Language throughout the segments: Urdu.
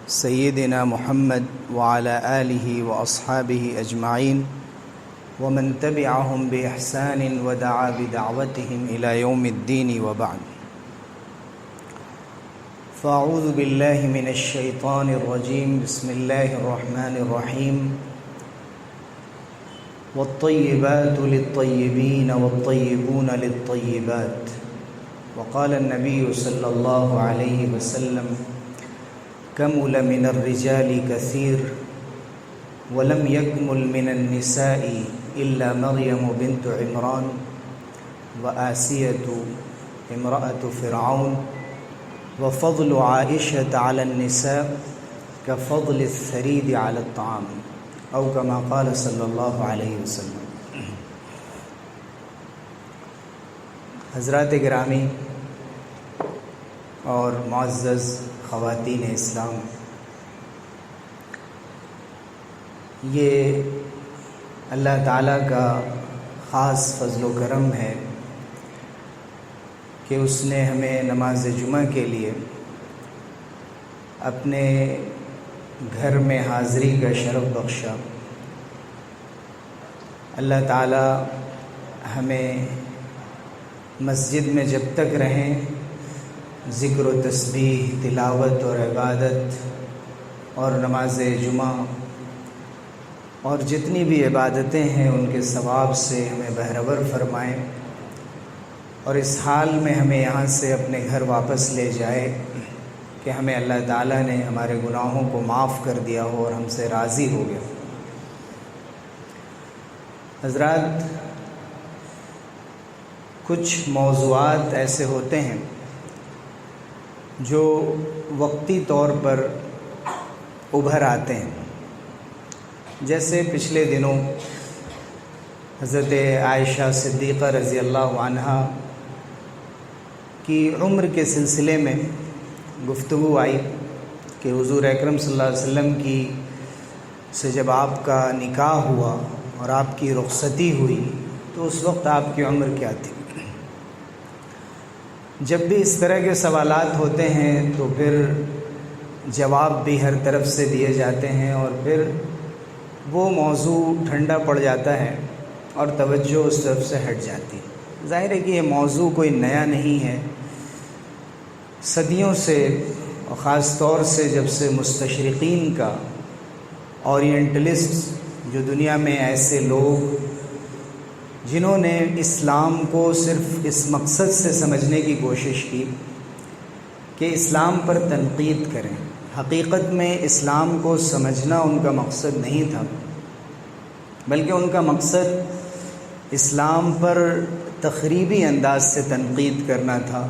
سيدنا محمد وعلى آله وأصحابه أجمعين ومن تبعهم بإحسان ودعا بدعوتهم إلى يوم الدين وبعد. فأعوذ بالله من الشيطان الرجيم. بسم الله الرحمن الرحيم. والطيبات للطيبين والطيبون للطيبات. وقال النبي صلى الله عليه وسلم: كمل من الرجال كثير ولم يكمل من النساء إلا مريم بنت عمران وآسية امرأة فرعون وفضل عائشة على النساء كفضل الثريد على الطعام أو كما قال صلی اللہ علیہ وسلم. حضرات گرامی اور معزز خواتین اسلام، یہ اللہ تعالیٰ کا خاص فضل و کرم ہے کہ اس نے ہمیں نماز جمعہ کے لیے اپنے گھر میں حاضری کا شرف بخشا. اللہ تعالیٰ ہمیں مسجد میں جب تک رہیں ذکر و تسبیح، تلاوت اور عبادت اور نماز جمعہ اور جتنی بھی عبادتیں ہیں ان کے ثواب سے ہمیں بہرور فرمائیں، اور اس حال میں ہمیں یہاں سے اپنے گھر واپس لے جائے کہ ہمیں اللہ تعالیٰ نے ہمارے گناہوں کو معاف کر دیا ہو اور ہم سے راضی ہو گیا. حضرات، کچھ موضوعات ایسے ہوتے ہیں جو وقتی طور پر ابھر آتے ہیں. جیسے پچھلے دنوں حضرت عائشہ صدیقہ رضی اللہ عنہا کی عمر کے سلسلے میں گفتگو آئی کہ حضور اکرم صلی اللہ علیہ وسلم سے جب آپ کا نکاح ہوا اور آپ کی رخصتی ہوئی تو اس وقت آپ کی عمر کیا تھی. جب بھی اس طرح کے سوالات ہوتے ہیں تو پھر جواب بھی ہر طرف سے دیے جاتے ہیں اور پھر وہ موضوع ٹھنڈا پڑ جاتا ہے اور توجہ اس طرف سے ہٹ جاتی. ظاہر ہے کہ یہ موضوع کوئی نیا نہیں ہے. صدیوں سے اور خاص طور سے جب سے مستشرقین کا، اورینٹلسٹ جو دنیا میں ایسے لوگ جنہوں نے اسلام کو صرف اس مقصد سے سمجھنے کی کوشش کی کہ اسلام پر تنقید کریں، حقیقت میں اسلام کو سمجھنا ان کا مقصد نہیں تھا، بلکہ ان کا مقصد اسلام پر تخریبی انداز سے تنقید کرنا تھا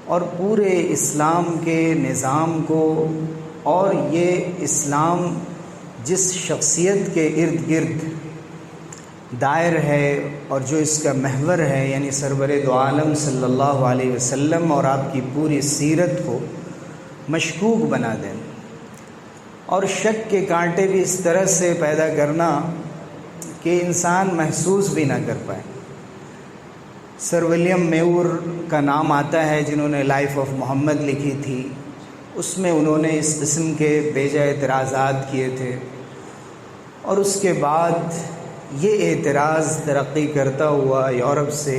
اور پورے اسلام کے نظام کو اور یہ اسلام جس شخصیت کے ارد گرد دائر ہے اور جو اس کا محور ہے، یعنی سرور دو عالم صلی اللہ علیہ وسلم اور آپ کی پوری سیرت کو مشکوک بنا دیں اور شک کے کانٹے بھی اس طرح سے پیدا کرنا کہ انسان محسوس بھی نہ کر پائے. سر ولیم میور کا نام آتا ہے جنہوں نے لائف آف محمد لکھی تھی. اس میں انہوں نے اس قسم کے بیجا اعتراضات کیے تھے اور اس کے بعد یہ اعتراض ترقی کرتا ہوا یورپ سے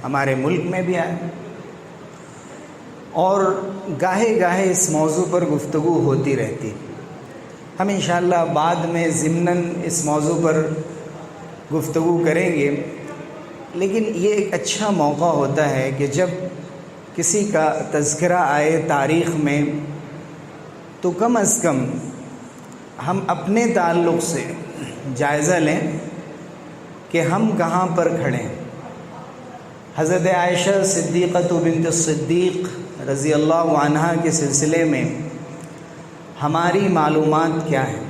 ہمارے ملک میں بھی آیا اور گاہے گاہے اس موضوع پر گفتگو ہوتی رہتی. ہم انشاءاللہ بعد میں ضمناً اس موضوع پر گفتگو کریں گے، لیکن یہ ایک اچھا موقع ہوتا ہے کہ جب کسی کا تذکرہ آئے تاریخ میں تو کم از کم ہم اپنے تعلق سے جائزہ لیں کہ ہم کہاں پر کھڑے ہیں. حضرت عائشہ صدیقہ بنت الصدیق رضی اللہ عنہا کے سلسلے میں ہماری معلومات کیا ہیں؟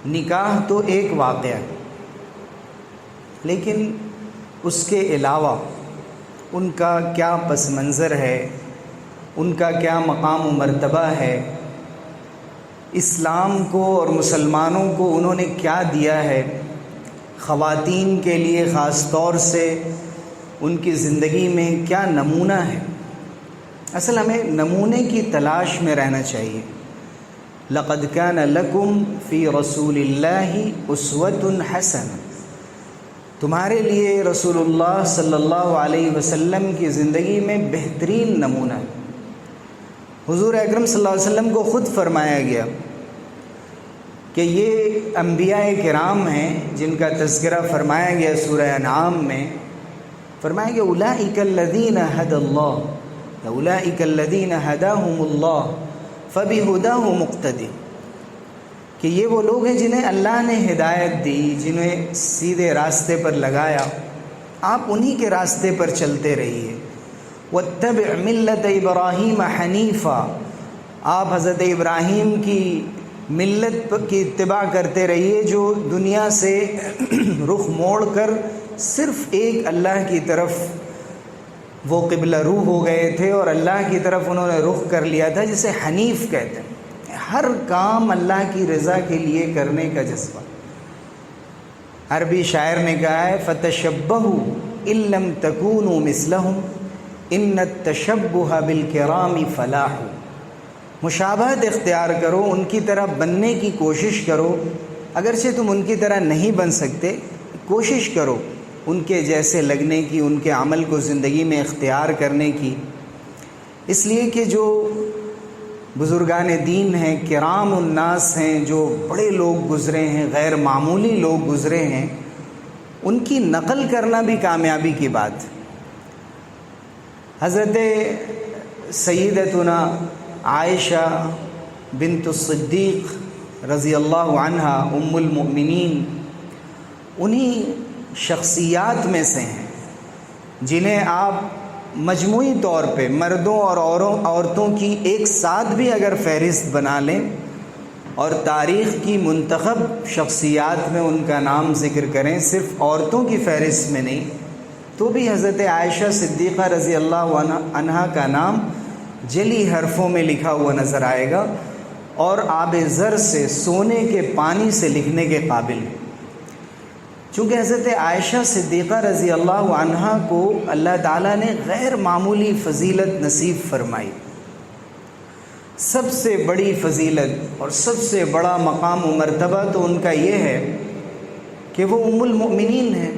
نکاح تو ایک واقعہ ہے، لیکن اس کے علاوہ ان کا کیا پس منظر ہے، ان کا کیا مقام و مرتبہ ہے، اسلام کو اور مسلمانوں کو انہوں نے کیا دیا ہے، خواتین کے لیے خاص طور سے ان کی زندگی میں کیا نمونہ ہے. اصل ہمیں نمونے کی تلاش میں رہنا چاہیے۔ لقد کان لکم فی رسول اللہ اسوۃ حسنہ، تمہارے لیے رسول اللہ صلی اللہ علیہ وسلم کی زندگی میں بہترین نمونہ ہے۔ حضور اکرم صلی اللہ علیہ وسلم کو خود فرمایا گیا کہ یہ انبیاء کرام ہیں جن کا تذکرہ فرمایا گیا سورہ انعام میں، فرمایا گیا اولئک الذین ھدی اللہ، اولئک الذین ھداھم اللہ فبہداہ مقتدی، کہ یہ وہ لوگ ہیں جنہیں اللہ نے ہدایت دی، جنہیں سیدھے راستے پر لگایا، آپ انہی کے راستے پر چلتے رہیے۔ واتبع ملت ابراہیم حنیفا، آپ حضرت ابراہیم کی ملت کی اتباع کرتے رہیے جو دنیا سے رخ موڑ کر صرف ایک اللہ کی طرف وہ قبلہ رو ہو گئے تھے اور اللہ کی طرف انہوں نے رخ کر لیا تھا، جسے حنیف کہتے ہیں، ہر کام اللہ کی رضا کے لیے کرنے کا جذبہ۔ عربی شاعر نے کہا ہے فَتَشَبَّهُوا إِن لَّمْ تَكُونُوا مِثْلَهُمْ إِنَّ التَّشَبُّهَ بِالْكِرَامِ فَلَاحٌ، مشابہت اختیار کرو، ان کی طرح بننے کی کوشش کرو، اگرچہ تم ان کی طرح نہیں بن سکتے، کوشش کرو ان کے جیسے لگنے کی، ان کے عمل کو زندگی میں اختیار کرنے کی، اس لیے کہ جو بزرگان دین ہیں، کرام الناس ہیں، جو بڑے لوگ گزرے ہیں، غیر معمولی لوگ گزرے ہیں، ان کی نقل کرنا بھی کامیابی کی بات ہے۔ حضرت سیدتنا عائشہ بنت الصدیق رضی اللہ عنہا ام المؤمنین انہی شخصیات میں سے ہیں جنہیں آپ مجموعی طور پہ مردوں اور عورتوں کی ایک ساتھ بھی اگر فہرست بنا لیں اور تاریخ کی منتخب شخصیات میں ان کا نام ذکر کریں، صرف عورتوں کی فہرست میں نہیں، تو بھی حضرت عائشہ صدیقہ رضی اللہ عنہا کا نام جلی حرفوں میں لکھا ہوا نظر آئے گا اور آب زر سے، سونے کے پانی سے لکھنے کے قابل۔ چونکہ حضرت عائشہ صدیقہ رضی اللہ عنہا کو اللہ تعالیٰ نے غیر معمولی فضیلت نصیب فرمائی۔ سب سے بڑی فضیلت اور سب سے بڑا مقام و مرتبہ تو ان کا یہ ہے کہ وہ ام المؤمنین ہیں،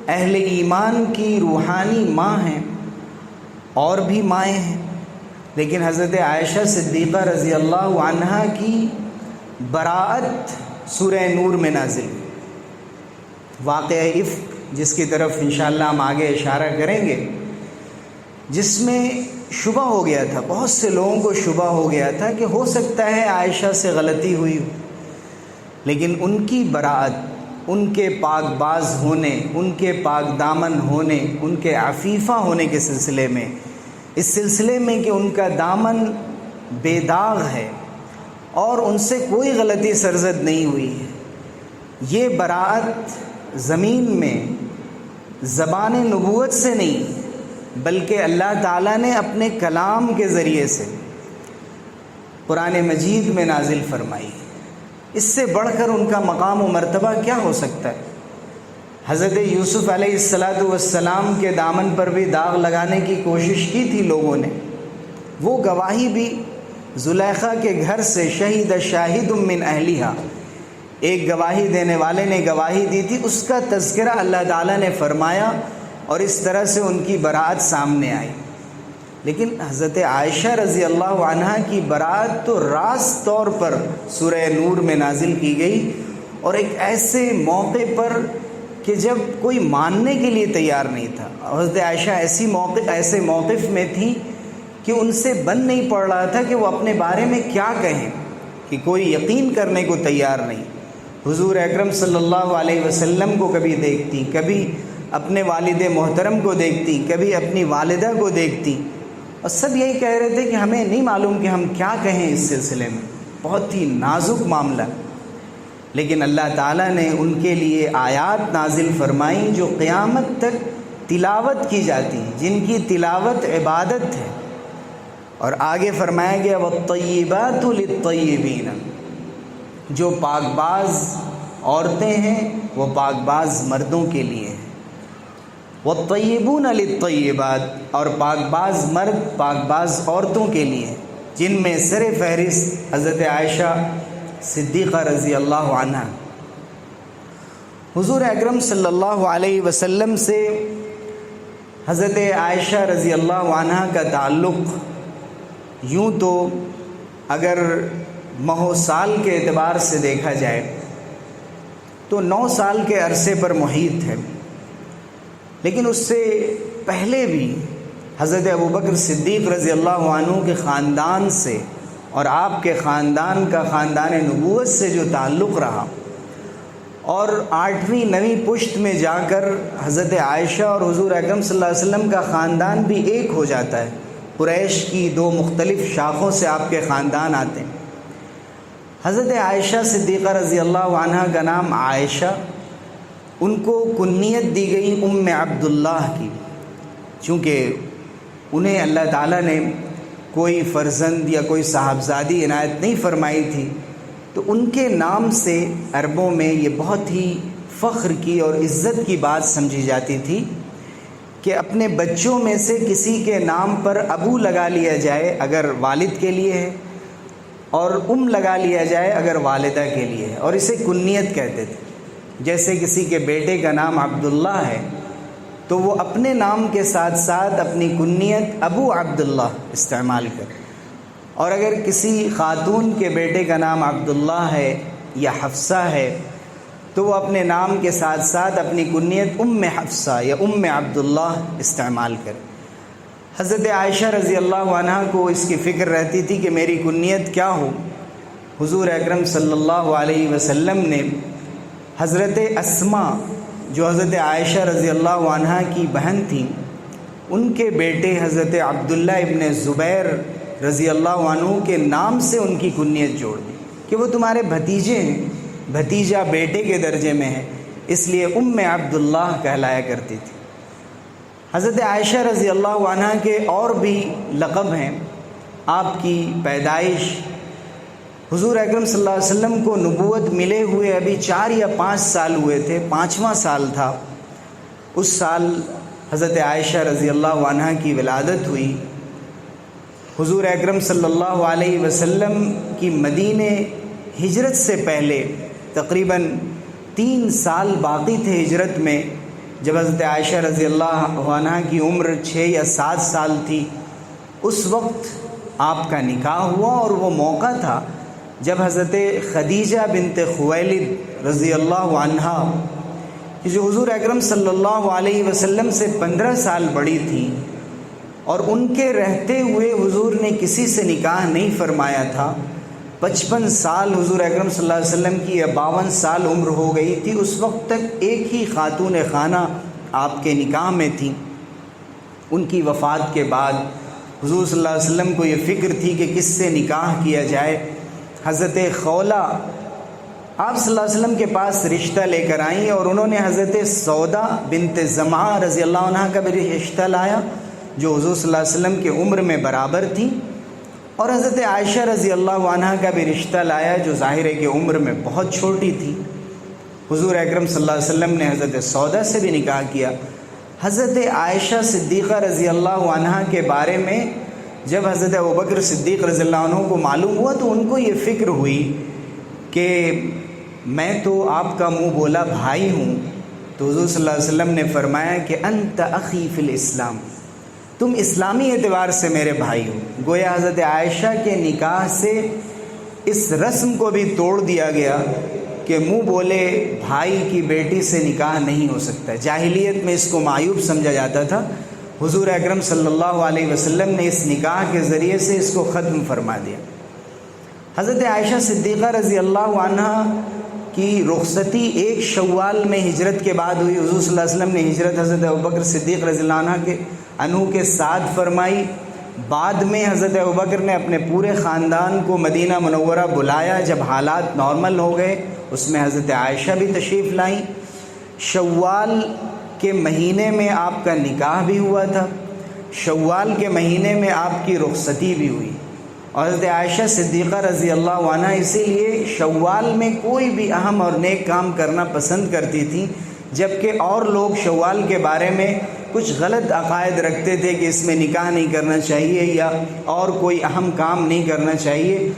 اہل ایمان کی روحانی ماں ہیں، اور بھی مائیں ہیں، لیکن حضرت عائشہ صدیقہ رضی اللہ عنہا کی براءت سورہ نور میں نازل، واقعہ افک جس کی طرف انشاءاللہ ہم آگے اشارہ کریں گے، جس میں شبہ ہو گیا تھا، بہت سے لوگوں کو شبہ ہو گیا تھا کہ ہو سکتا ہے عائشہ سے غلطی ہوئی ہو، لیکن ان کی براءت، ان کے پاک باز ہونے، ان کے پاک دامن ہونے، ان کے عفیفہ ہونے کے سلسلے میں، اس سلسلے میں کہ ان کا دامن بے داغ ہے اور ان سے کوئی غلطی سرزد نہیں ہوئی ہے، یہ براءت زمین میں زبان نبوت سے نہیں بلکہ اللہ تعالیٰ نے اپنے کلام کے ذریعے سے قرآن مجید میں نازل فرمائی۔ اس سے بڑھ کر ان کا مقام و مرتبہ کیا ہو سکتا ہے؟ حضرت یوسف علیہ السلام کے دامن پر بھی داغ لگانے کی کوشش کی تھی لوگوں نے، وہ گواہی بھی زلیخا کے گھر سے شہید شاہد من اہلیہا، ایک گواہی دینے والے نے گواہی دی تھی، اس کا تذکرہ اللہ تعالیٰ نے فرمایا اور اس طرح سے ان کی براءت سامنے آئی۔ لیکن حضرت عائشہ رضی اللہ عنہا کی براءت تو راز طور پر سورہ نور میں نازل کی گئی، اور ایک ایسے موقع پر کہ جب کوئی ماننے کے لیے تیار نہیں تھا۔ حضرت عائشہ ایسے موقف میں تھی کہ ان سے بن نہیں پڑ رہا تھا کہ وہ اپنے بارے میں کیا کہیں، کہ کوئی یقین کرنے کو تیار نہیں۔ حضور اکرم صلی اللہ علیہ وسلم کو کبھی دیکھتی، کبھی اپنے والد محترم کو دیکھتی، کبھی اپنی والدہ کو دیکھتی، اور سب یہی کہہ رہے تھے کہ ہمیں نہیں معلوم کہ ہم کیا کہیں اس سلسلے میں، بہت ہی نازک معاملہ۔ لیکن اللہ تعالیٰ نے ان کے لیے آیات نازل فرمائیں جو قیامت تک تلاوت کی جاتی ہیں، جن کی تلاوت عبادت ہے، اور آگے فرمایا گیا وَالطَّيِّبَاتُ لِلطَّيِّبِينَ، جو پاک باز عورتیں ہیں وہ پاک باز مردوں کے لیے ہیں۔ والطیبون للطیبات، اور پاک باز مرد پاک باز عورتوں کے لیے، جن میں سر فہرست حضرت عائشہ صدیقہ رضی اللہ عنہ۔ حضور اکرم صلی اللہ علیہ وسلم سے حضرت عائشہ رضی اللہ عنہ کا تعلق یوں تو اگر ماہ و سال کے اعتبار سے دیکھا جائے تو 9 سال کے عرصے پر محیط ہے، لیکن اس سے پہلے بھی حضرت ابوبکر صدیق رضی اللہ عنہ کے خاندان سے اور آپ کے خاندان کا خاندان نبوت سے جو تعلق رہا، اور 8ویں 9ویں پشت میں جا کر حضرت عائشہ اور حضور اکرم صلی اللہ علیہ وسلم کا خاندان بھی ایک ہو جاتا ہے۔ قریش کی 2 مختلف شاخوں سے آپ کے خاندان آتے ہیں۔ حضرت عائشہ صدیقہ رضی اللہ عنہ کا نام عائشہ، ان کو کنیت دی گئی ام عبداللہ کی، چونکہ انہیں اللہ تعالیٰ نے کوئی فرزند یا کوئی صاحبزادی عنایت نہیں فرمائی تھی، تو ان کے نام سے عربوں میں یہ بہت ہی فخر کی اور عزت کی بات سمجھی جاتی تھی کہ اپنے بچوں میں سے کسی کے نام پر ابو لگا لیا جائے اگر والد کے لیے ہے، اور لگا لیا جائے اگر والدہ کے لیے ہے، اور اسے کنیت کہتے تھے۔ جیسے کسی کے بیٹے کا نام عبداللہ ہے تو وہ اپنے نام کے ساتھ ساتھ اپنی کنیت ابو عبداللہ استعمال کرے، اور اگر کسی خاتون کے بیٹے کا نام عبداللہ ہے یا حفصہ ہے تو وہ اپنے نام کے ساتھ ساتھ اپنی کنیت ام حفصہ یا ام عبداللہ استعمال کرے۔ حضرت عائشہ رضی اللہ عنہ کو اس کی فکر رہتی تھی کہ میری کنیت کیا ہو۔ حضور اکرم صلی اللہ علیہ وسلم نے حضرت اسماء جو حضرت عائشہ رضی اللہ عنہ کی بہن تھیں، ان کے بیٹے حضرت عبداللہ ابن زبیر رضی اللہ عنہ کے نام سے ان کی کنیت جوڑ دی کہ وہ تمہارے بھتیجے ہیں، بھتیجا بیٹے کے درجے میں ہے، اس لیے ام عبداللہ کہلایا کرتی تھی۔ حضرت عائشہ رضی اللہ عنہ کے اور بھی لقب ہیں۔ آپ کی پیدائش، حضور اکرم صلی اللہ علیہ وسلم کو نبوت ملے ہوئے ابھی 4 یا 5 سال ہوئے تھے، 5واں سال تھا، اس سال حضرت عائشہ رضی اللہ عنہ کی ولادت ہوئی۔ حضور اکرم صلی اللہ علیہ وسلم کی مدینے ہجرت سے پہلے تقریباً 3 سال باقی تھے ہجرت میں، جب حضرت عائشہ رضی اللہ عنہ کی عمر 6 یا 7 سال تھی، اس وقت آپ کا نکاح ہوا، اور وہ موقع تھا جب حضرت خدیجہ بنت خویلد رضی اللہ عنہا جو حضور اکرم صلی اللہ علیہ وسلم سے 15 سال بڑی تھی، اور ان کے رہتے ہوئے حضور نے کسی سے نکاح نہیں فرمایا تھا۔ 55 سال حضور اکرم صلی اللہ علیہ وسلم کی، یا 52 سال عمر ہو گئی تھی، اس وقت تک ایک ہی خاتون خانہ آپ کے نکاح میں تھی۔ ان کی وفات کے بعد حضور صلی اللہ علیہ وسلم کو یہ فکر تھی کہ کس سے نکاح کیا جائے۔ حضرت خولہ آپ صلی اللہ علیہ وسلم کے پاس رشتہ لے کر آئیں، اور انہوں نے حضرت سودا بنت زمعہ رضی اللہ عنہ کا بھی رشتہ لایا، جو حضور صلی اللہ علیہ وسلم کی عمر میں برابر تھی، اور حضرت عائشہ رضی اللہ عنہ کا بھی رشتہ لایا، جو ظاہر ہے کہ عمر میں بہت چھوٹی تھی۔ حضور اکرم صلی اللہ علیہ وسلم نے حضرت سودا سے بھی نکاح کیا۔ حضرت عائشہ صدیقہ رضی اللہ عنہ کے بارے میں جب حضرت ابوبکر صدیق رضی اللہ عنہ کو معلوم ہوا تو ان کو یہ فکر ہوئی کہ میں تو آپ کا منہ بولا بھائی ہوں، تو حضور صلی اللہ علیہ وسلم نے فرمایا کہ انت اخی فی الاسلام، تم اسلامی اعتبار سے میرے بھائی ہو۔ گویا حضرت عائشہ کے نکاح سے اس رسم کو بھی توڑ دیا گیا کہ منہ بولے بھائی کی بیٹی سے نکاح نہیں ہو سکتا۔ جاہلیت میں اس کو معیوب سمجھا جاتا تھا، حضور اکرم صلی اللہ علیہ وسلم نے اس نکاح کے ذریعے سے اس کو ختم فرما دیا۔ حضرت عائشہ صدیقہ رضی اللہ عنہ کی رخصتی 1 شوال میں ہجرت کے بعد ہوئی۔ حضور صلی اللہ علیہ وسلم نے ہجرت حضرت ابوبکر صدیق رضی اللہ عنہ کے ساتھ فرمائی۔ بعد میں حضرت ابوبکر نے اپنے پورے خاندان کو مدینہ منورہ بلایا، جب حالات نارمل ہو گئے اس میں حضرت عائشہ بھی تشریف لائیں۔ شوال کے مہینے میں آپ کا نکاح بھی ہوا تھا، شوال کے مہینے میں آپ کی رخصتی بھی ہوئی، اور حضرت عائشہ صدیقہ رضی اللہ عنہ اسی لیے شوال میں کوئی بھی اہم اور نیک کام کرنا پسند کرتی تھیں، جبکہ اور لوگ شوال کے بارے میں کچھ غلط عقائد رکھتے تھے کہ اس میں نکاح نہیں کرنا چاہیے یا اور کوئی اہم کام نہیں کرنا چاہیے،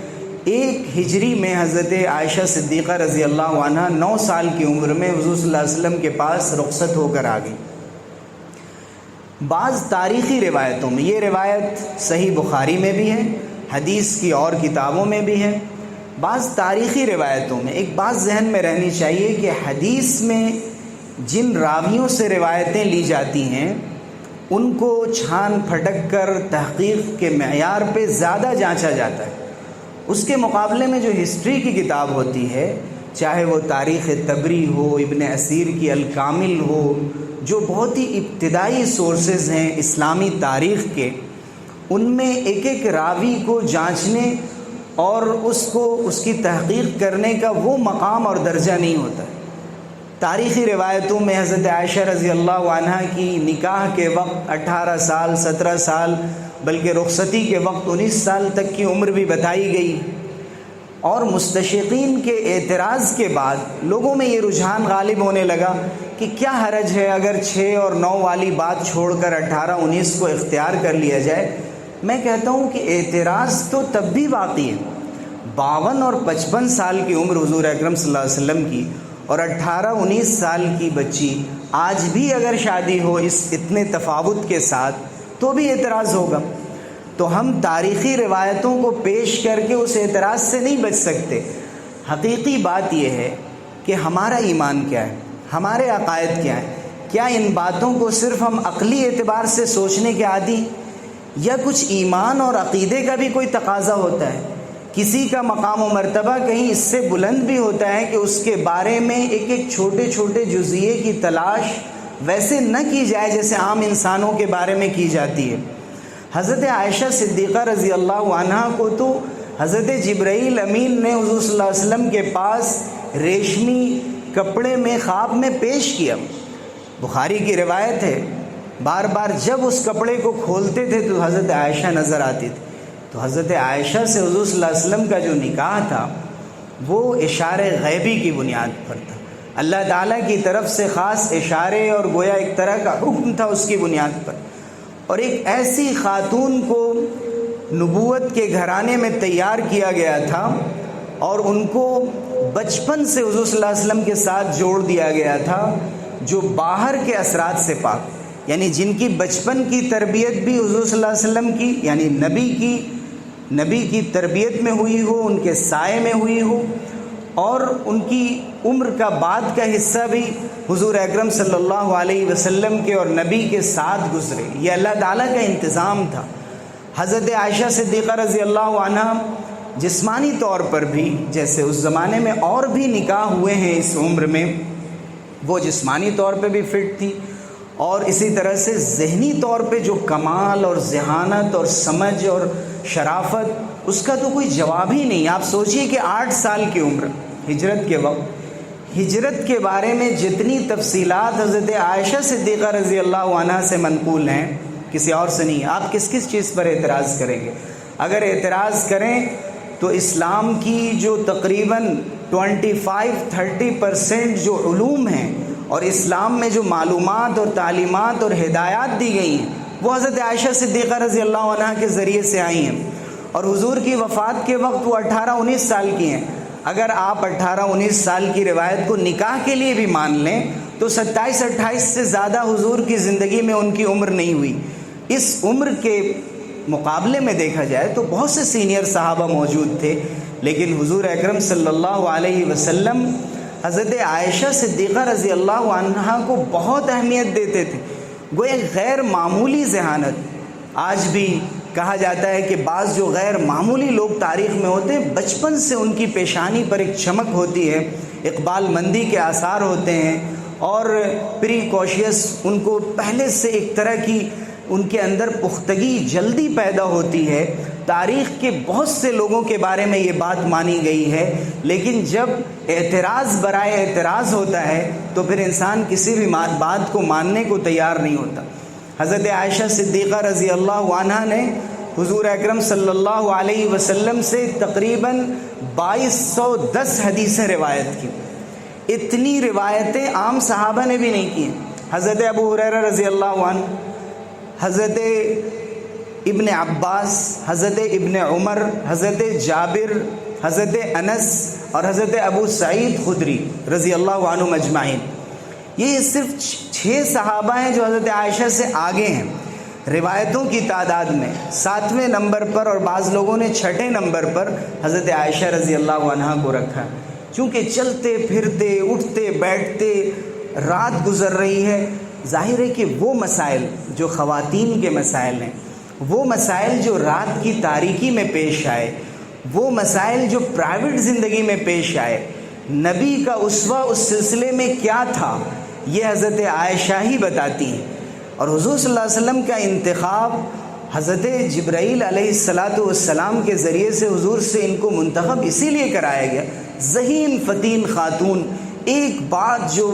1 ہجری میں حضرت عائشہ صدیقہ رضی اللہ عنہ 9 سال کی عمر میں حضور صلی اللہ علیہ وسلم کے پاس رخصت ہو کر آ گئی۔ بعض تاریخی روایتوں میں، یہ روایت صحیح بخاری میں بھی ہے، حدیث کی اور کتابوں میں بھی ہے، بعض تاریخی روایتوں میں ایک بات ذہن میں رہنی چاہیے کہ حدیث میں جن راویوں سے روایتیں لی جاتی ہیں ان کو چھان پھٹک کر تحقیق کے معیار پہ زیادہ جانچا جاتا ہے۔ اس کے مقابلے میں جو ہسٹری کی کتاب ہوتی ہے، چاہے وہ تاریخ طبری ہو، ابن اسیر کی الکامل ہو، جو بہت ہی ابتدائی سورسز ہیں اسلامی تاریخ کے، ان میں ایک ایک راوی کو جانچنے اور اس کی تحقیق کرنے کا وہ مقام اور درجہ نہیں ہوتا ہے۔ تاریخی روایتوں میں حضرت عائشہ رضی اللہ عنہ کی نکاح کے وقت 18 سال 17 سال بلکہ رخصتی کے وقت 19 سال تک کی عمر بھی بتائی گئی، اور مستشرقین کے اعتراض کے بعد لوگوں میں یہ رجحان غالب ہونے لگا کہ کیا حرج ہے اگر 6 اور 9 والی بات چھوڑ کر 18 19 کو اختیار کر لیا جائے۔ میں کہتا ہوں کہ اعتراض تو تب بھی واقعی ہے۔ 52 اور 55 سال کی عمر حضور اکرم صلی اللہ علیہ وسلم کی اور 18 19 سال کی بچی آج بھی اگر شادی ہو اس اتنے تفاوت کے ساتھ تو بھی اعتراض ہوگا۔ تو ہم تاریخی روایتوں کو پیش کر کے اس اعتراض سے نہیں بچ سکتے۔ حقیقی بات یہ ہے کہ ہمارا ایمان کیا ہے، ہمارے عقائد کیا ہے، کیا ان باتوں کو صرف ہم عقلی اعتبار سے سوچنے کے عادی، یا کچھ ایمان اور عقیدے کا بھی کوئی تقاضا ہوتا ہے؟ کسی کا مقام و مرتبہ کہیں اس سے بلند بھی ہوتا ہے کہ اس کے بارے میں ایک ایک چھوٹے چھوٹے جزئیے کی تلاش ویسے نہ کی جائے جیسے عام انسانوں کے بارے میں کی جاتی ہے۔ حضرت عائشہ صدیقہ رضی اللہ عنہ کو تو حضرت جبرائیل امین نے حضور صلی اللہ علیہ وسلم کے پاس ریشمی کپڑے میں خواب میں پیش کیا۔ بخاری کی روایت ہے، بار بار جب اس کپڑے کو کھولتے تھے تو حضرت عائشہ نظر آتی تھی۔ تو حضرت عائشہ سے حضور صلی اللہ علیہ وسلم کا جو نکاح تھا وہ اشارے غیبی کی بنیاد پر تھا، اللہ تعالیٰ کی طرف سے خاص اشارے اور گویا ایک طرح کا حکم تھا اس کی بنیاد پر، اور ایک ایسی خاتون کو نبوت کے گھرانے میں تیار کیا گیا تھا اور ان کو بچپن سے حضور صلی اللہ علیہ وسلم کے ساتھ جوڑ دیا گیا تھا، جو باہر کے اثرات سے پاک، یعنی جن کی بچپن کی تربیت بھی حضور صلی اللہ علیہ وسلم کی یعنی نبی کی تربیت میں ہوئی ہو، ان کے سائے میں ہوئی ہو، اور ان کی عمر کا بعد کا حصہ بھی حضور اکرم صلی اللہ علیہ وسلم کے اور نبی کے ساتھ گزرے۔ یہ اللہ تعالیٰ کا انتظام تھا۔ حضرت عائشہ صدیقہ رضی اللہ عنہ جسمانی طور پر بھی، جیسے اس زمانے میں اور بھی نکاح ہوئے ہیں اس عمر میں، وہ جسمانی طور پہ بھی فٹ تھی، اور اسی طرح سے ذہنی طور پہ جو کمال اور ذہانت اور سمجھ اور شرافت، اس کا تو کوئی جواب ہی نہیں۔ آپ سوچئے کہ 8 سال کی عمر ہجرت کے وقت، ہجرت کے بارے میں جتنی تفصیلات حضرت عائشہ صدیقہ رضی اللہ عنہ سے منقول ہیں کسی اور سے نہیں۔ آپ کس کس چیز پر اعتراض کریں گے؟ اگر اعتراض کریں تو اسلام کی جو تقریباً 25-30% جو علوم ہیں اور اسلام میں جو معلومات اور تعلیمات اور ہدایات دی گئی ہیں وہ حضرت عائشہ صدیقہ رضی اللہ عنہ کے ذریعے سے آئی ہیں، اور حضور کی وفات کے وقت وہ 18-19 سال کی ہیں۔ اگر آپ 18-19 سال کی روایت کو نکاح کے لیے بھی مان لیں تو 27-28 سے زیادہ حضور کی زندگی میں ان کی عمر نہیں ہوئی۔ اس عمر کے مقابلے میں دیکھا جائے تو بہت سے سینئر صحابہ موجود تھے، لیکن حضور اکرم صلی اللہ علیہ وسلم حضرت عائشہ صدیقہ رضی اللہ عنہ کو بہت اہمیت دیتے تھے، گویا غیر معمولی ذہانت۔ آج بھی کہا جاتا ہے کہ بعض جو غیر معمولی لوگ تاریخ میں ہوتے ہیں، بچپن سے ان کی پیشانی پر ایک چمک ہوتی ہے، اقبال مندی کے آثار ہوتے ہیں، اور پریکاشیس، ان کو پہلے سے ایک طرح کی ان کے اندر پختگی جلدی پیدا ہوتی ہے۔ تاریخ کے بہت سے لوگوں کے بارے میں یہ بات مانی گئی ہے، لیکن جب اعتراض برائے اعتراض ہوتا ہے تو پھر انسان کسی بھی بات کو ماننے کو تیار نہیں ہوتا۔ حضرت عائشہ صدیقہ رضی اللہ عنہ نے حضور اکرم صلی اللہ علیہ وسلم سے تقریباً 2210 حدیثیں روایت کی۔ اتنی روایتیں عام صحابہ نے بھی نہیں کی ہیں۔ حضرت ابو ہریرہ رضی اللہ عنہ، حضرت ابن عباس، حضرت ابن عمر، حضرت جابر، حضرت انس اور حضرت ابو سعید خدری رضی اللہ عنہ مجمعین، یہ صرف 6 صحابہ ہیں جو حضرت عائشہ سے آگے ہیں روایتوں کی تعداد میں، 7ویں نمبر پر، اور بعض لوگوں نے 6ٹھے نمبر پر حضرت عائشہ رضی اللہ عنہا کو رکھا، چونکہ چلتے پھرتے اٹھتے بیٹھتے رات گزر رہی ہے، ظاہر ہے کہ وہ مسائل جو خواتین کے مسائل ہیں، وہ مسائل جو رات کی تاریکی میں پیش آئے، وہ مسائل جو پرائیویٹ زندگی میں پیش آئے، نبی کا اسوہ اس سلسلے میں کیا تھا، یہ حضرت عائشہ ہی بتاتی ہیں۔ اور حضور صلی اللہ علیہ وسلم کا انتخاب حضرت جبرائیل علیہ السلام کے ذریعے سے حضور سے ان کو منتخب اسی لیے کرایا گیا، ذہین فتین خاتون، ایک بات جو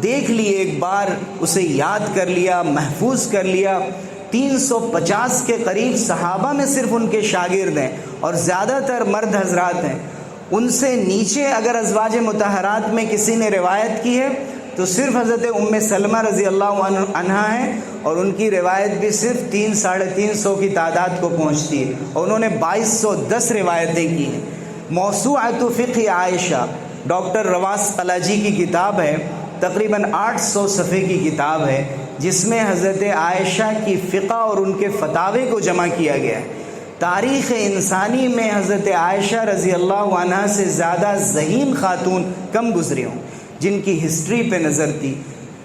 دیکھ لی، ایک بار اسے یاد کر لیا، محفوظ کر لیا۔ 350 کے قریب صحابہ میں صرف ان کے شاگرد ہیں اور زیادہ تر مرد حضرات ہیں، ان سے نیچے اگر ازواج مطہرات میں کسی نے روایت کی ہے تو صرف حضرت ام سلمہ رضی اللہ عنہا ہیں، اور ان کی روایت بھی صرف 300-350 کی تعداد کو پہنچتی ہے، اور انہوں نے 2210 روایتیں کی ہیں۔ موسوعۃ فقہ عائشہ ڈاکٹر رواس قلاجی کی کتاب ہے، تقریباً 800 صفحے کی کتاب ہے، جس میں حضرت عائشہ کی فقہ اور ان کے فتاوے کو جمع کیا گیا ہے۔ تاریخ انسانی میں حضرت عائشہ رضی اللہ عنہا سے زیادہ ذہین خاتون کم گزری ہوں، جن کی ہسٹری پہ نظر تھی،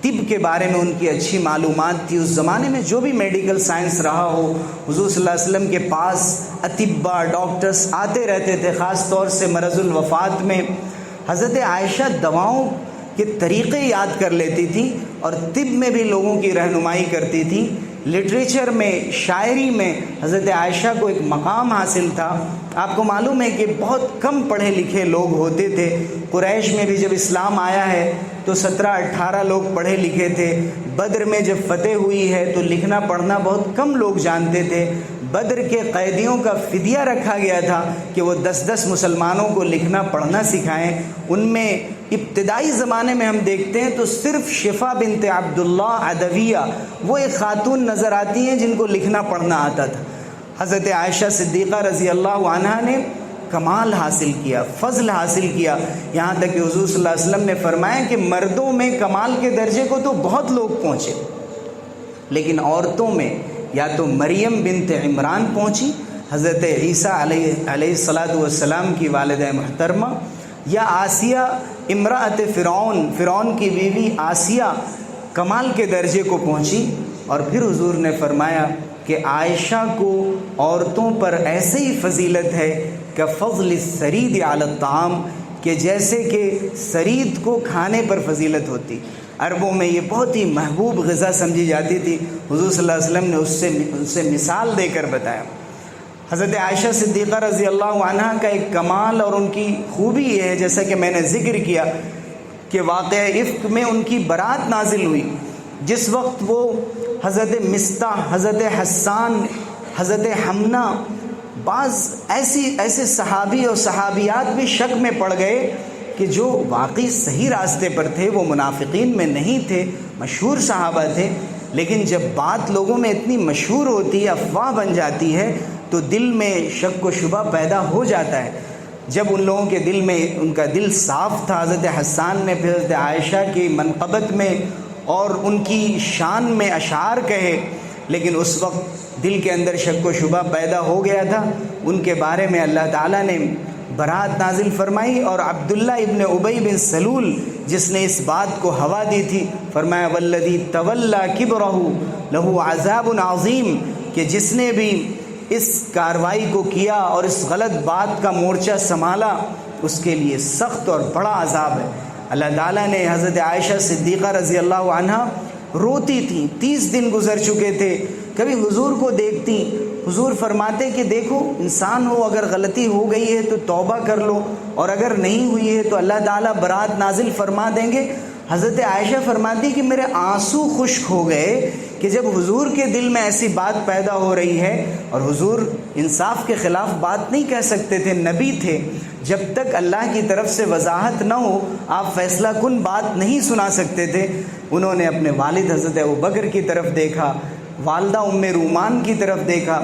طب کے بارے میں ان کی اچھی معلومات تھی۔ اس زمانے میں جو بھی میڈیکل سائنس رہا ہو، حضور صلی اللہ علیہ وسلم کے پاس اطباء ڈاکٹرز آتے رہتے تھے، خاص طور سے مرض الوفات میں۔ حضرت عائشہ دواؤں کے طریقے یاد کر لیتی تھی اور طب میں بھی لوگوں کی رہنمائی کرتی تھی۔ لٹریچر میں، شاعری میں حضرت عائشہ کو ایک مقام حاصل تھا۔ آپ کو معلوم ہے کہ بہت کم پڑھے لکھے لوگ ہوتے تھے، قریش میں بھی جب اسلام آیا ہے تو 17-18 لوگ پڑھے لکھے تھے، بدر میں جب فتح ہوئی ہے تو لکھنا پڑھنا بہت کم لوگ جانتے تھے۔ بدر کے قیدیوں کا فدیہ رکھا گیا تھا کہ وہ 10 مسلمانوں کو لکھنا پڑھنا سکھائیں۔ ان میں ابتدائی زمانے میں ہم دیکھتے ہیں تو صرف شفا بنت عبداللہ عدویہ وہ ایک خاتون نظر آتی ہیں جن کو لکھنا پڑھنا آتا تھا۔ حضرت عائشہ صدیقہ رضی اللہ عنہا نے کمال حاصل کیا، فضل حاصل کیا، یہاں تک کہ حضور صلی اللہ علیہ وسلم نے فرمایا کہ مردوں میں کمال کے درجے کو تو بہت لوگ پہنچے، لیکن عورتوں میں یا تو مریم بنت عمران پہنچی، حضرت عیسیٰ علیہ السلام کی والدہ محترمہ، یا آسیہ امرأت فرعون کی بیوی آسیہ کمال کے درجے کو پہنچی۔ اور پھر حضور نے فرمایا کہ عائشہ کو عورتوں پر ایسے ہی فضیلت ہے کہ فضل السرید علی الطعام، کہ جیسے کہ سرید کو کھانے پر فضیلت ہوتی۔ عربوں میں یہ بہت ہی محبوب غذا سمجھی جاتی تھی، حضور صلی اللہ علیہ وسلم نے اس سے مثال دے کر بتایا۔ حضرت عائشہ صدیقہ رضی اللہ عنہا کا ایک کمال اور ان کی خوبی یہ ہے، جیسا کہ میں نے ذکر کیا کہ واقعہ افک میں ان کی برات نازل ہوئی، جس وقت وہ حضرت مستح، حضرت حسان، حضرت حمنہ، بعض ایسے صحابی اور صحابیات بھی شک میں پڑ گئے کہ جو واقعی صحیح راستے پر تھے، وہ منافقین میں نہیں تھے، مشہور صحابہ تھے، لیکن جب بات لوگوں میں اتنی مشہور ہوتی ہے، افواہ بن جاتی ہے، تو دل میں شک و شبہ پیدا ہو جاتا ہے۔ جب ان لوگوں کے دل میں ان کا دل صاف تھا، حضرت حسان نے پھر حضرت عائشہ کی منقبت میں اور ان کی شان میں اشعار کہے، لیکن اس وقت دل کے اندر شک و شبہ پیدا ہو گیا تھا۔ ان کے بارے میں اللہ تعالیٰ نے برات نازل فرمائی، اور عبداللہ ابن ابی بن سلول جس نے اس بات کو ہوا دی تھی، فرمایا والذی تولی کبرہ لہ عذاب عظیم، کہ جس نے بھی اس کاروائی کو کیا اور اس غلط بات کا مورچہ سنبھالا، اس کے لیے سخت اور بڑا عذاب ہے۔ اللہ تعالیٰ نے حضرت عائشہ صدیقہ رضی اللہ عنہا روتی تھیں، 30 دن گزر چکے تھے، کبھی حضور کو دیکھتی، حضور فرماتے کہ دیکھو انسان ہو، اگر غلطی ہو گئی ہے تو توبہ کر لو، اور اگر نہیں ہوئی ہے تو اللہ تعالیٰ برات نازل فرما دیں گے۔ حضرت عائشہ فرماتی کہ میرے آنسو خشک ہو گئے کہ کہ جب حضور کے دل میں ایسی بات پیدا ہو رہی ہے، اور حضور انصاف کے خلاف بات نہیں کہہ سکتے تھے، نبی تھے، جب تک اللہ کی طرف سے وضاحت نہ ہو آپ فیصلہ کن بات نہیں سنا سکتے تھے۔ انہوں نے اپنے والد حضرت ابوبکر کی طرف دیکھا، والدہ ام رومان کی طرف دیکھا،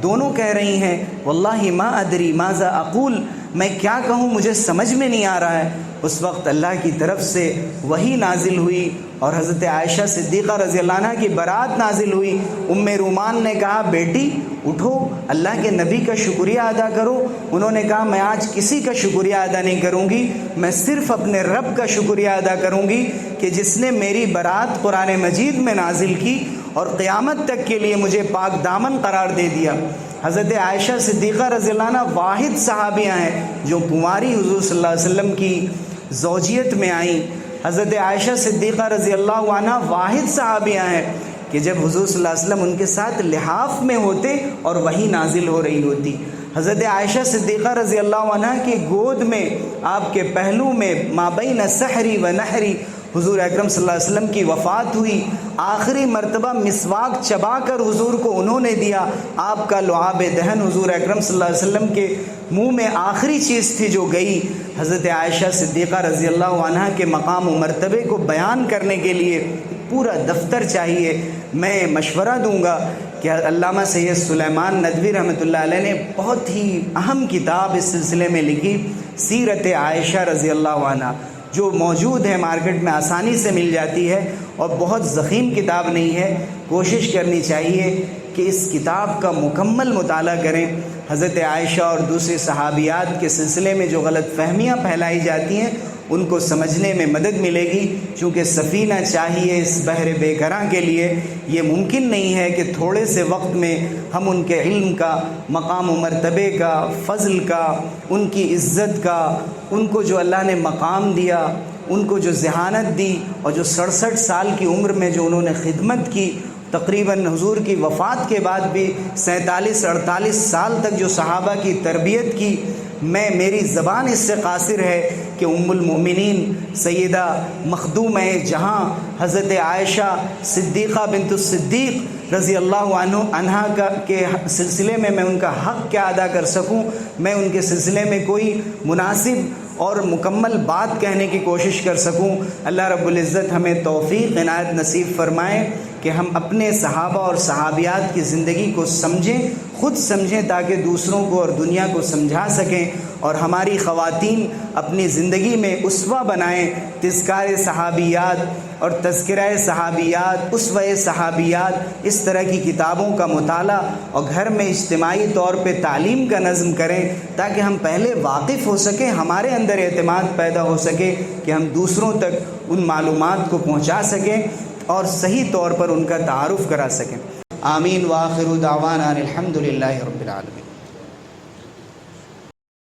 دونوں کہہ رہی ہیں واللہ ما ادری ماذا اقول، میں کیا کہوں مجھے سمجھ میں نہیں آ رہا ہے۔ اس وقت اللہ کی طرف سے وحی نازل ہوئی اور حضرت عائشہ صدیقہ رضی اللہ عنہ کی برات نازل ہوئی۔ ام رومان نے کہا بیٹی اٹھو اللہ کے نبی کا شکریہ ادا کرو۔ انہوں نے کہا میں آج کسی کا شکریہ ادا نہیں کروں گی، میں صرف اپنے رب کا شکریہ ادا کروں گی کہ جس نے میری برات قرآن مجید میں نازل کی اور قیامت تک کے لیے مجھے پاک دامن قرار دے دیا۔ حضرت عائشہ صدیقہ رضی اللہ عنہ واحد صحابیہ ہیں جو کنواری حضور صلی اللہ علیہ وسلم کی زوجیت میں آئیں۔ حضرت عائشہ صدیقہ رضی اللہ عنہ واحد صحابیہ ہیں کہ جب حضور صلی اللہ علیہ وسلم ان کے ساتھ لحاف میں ہوتے اور وہی نازل ہو رہی ہوتی۔ حضرت عائشہ صدیقہ رضی اللہ عنہ کی گود میں آپ کے پہلو میں مابین سحری و نحری حضور اکرم صلی اللہ علیہ وسلم کی وفات ہوئی۔ آخری مرتبہ مسواک چبا کر حضور کو انہوں نے دیا۔ آپ کا لعاب دہن حضور اکرم صلی اللہ علیہ وسلم کے منہ میں آخری چیز تھی جو گئی۔ حضرت عائشہ صدیقہ رضی اللہ عنہ کے مقام و مرتبے کو بیان کرنے کے لیے پورا دفتر چاہیے۔ میں مشورہ دوں گا کہ علامہ سید سلیمان ندوی رحمۃ اللہ علیہ نے بہت ہی اہم کتاب اس سلسلے میں لکھی، سیرت عائشہ رضی اللہ عنہ، جو موجود ہے مارکیٹ میں آسانی سے مل جاتی ہے اور بہت ضخیم کتاب نہیں ہے۔ کوشش کرنی چاہیے کہ اس کتاب کا مکمل مطالعہ کریں۔ حضرت عائشہ اور دوسری صحابیات کے سلسلے میں جو غلط فہمیاں پھیلائی جاتی ہیں ان کو سمجھنے میں مدد ملے گی، چونکہ سفینہ چاہیے اس بحر بے گراں کے لیے۔ یہ ممکن نہیں ہے کہ تھوڑے سے وقت میں ہم ان کے علم کا، مقام و مرتبے کا، فضل کا، ان کی عزت کا، ان کو جو اللہ نے مقام دیا، ان کو جو ذہانت دی، اور جو 67 سال کی عمر میں جو انہوں نے خدمت کی، تقریباً حضور کی وفات کے بعد بھی 47-48 سال تک جو صحابہ کی تربیت کی، میری زبان اس سے قاصر ہے کہ ام المؤمنین سیدہ مخدومہ جہاں حضرت عائشہ صدیقہ بنت الصدیق رضی اللہ عنہ کے سلسلے میں ان کا حق کیا ادا کر سکوں، میں ان کے سلسلے میں کوئی مناسب اور مکمل بات کہنے کی کوشش کر سکوں۔ اللہ رب العزت ہمیں توفیق عنایت نصیب فرمائے کہ ہم اپنے صحابہ اور صحابیات کی زندگی کو سمجھیں، خود سمجھیں، تاکہ دوسروں کو اور دنیا کو سمجھا سکیں، اور ہماری خواتین اپنی زندگی میں اسوہ بنائیں۔ تذکار صحابیات اور تذکرہ صحابیات، اسوہ صحابیات، اس طرح کی کتابوں کا مطالعہ اور گھر میں اجتماعی طور پہ تعلیم کا نظم کریں، تاکہ ہم پہلے واقف ہو سکیں، ہمارے اندر اعتماد پیدا ہو سکے کہ ہم دوسروں تک ان معلومات کو پہنچا سکیں اور صحیح طور پر ان کا تعارف کرا سکیں۔ آمین وآخر دعوانا الحمد للہ رب العالمین۔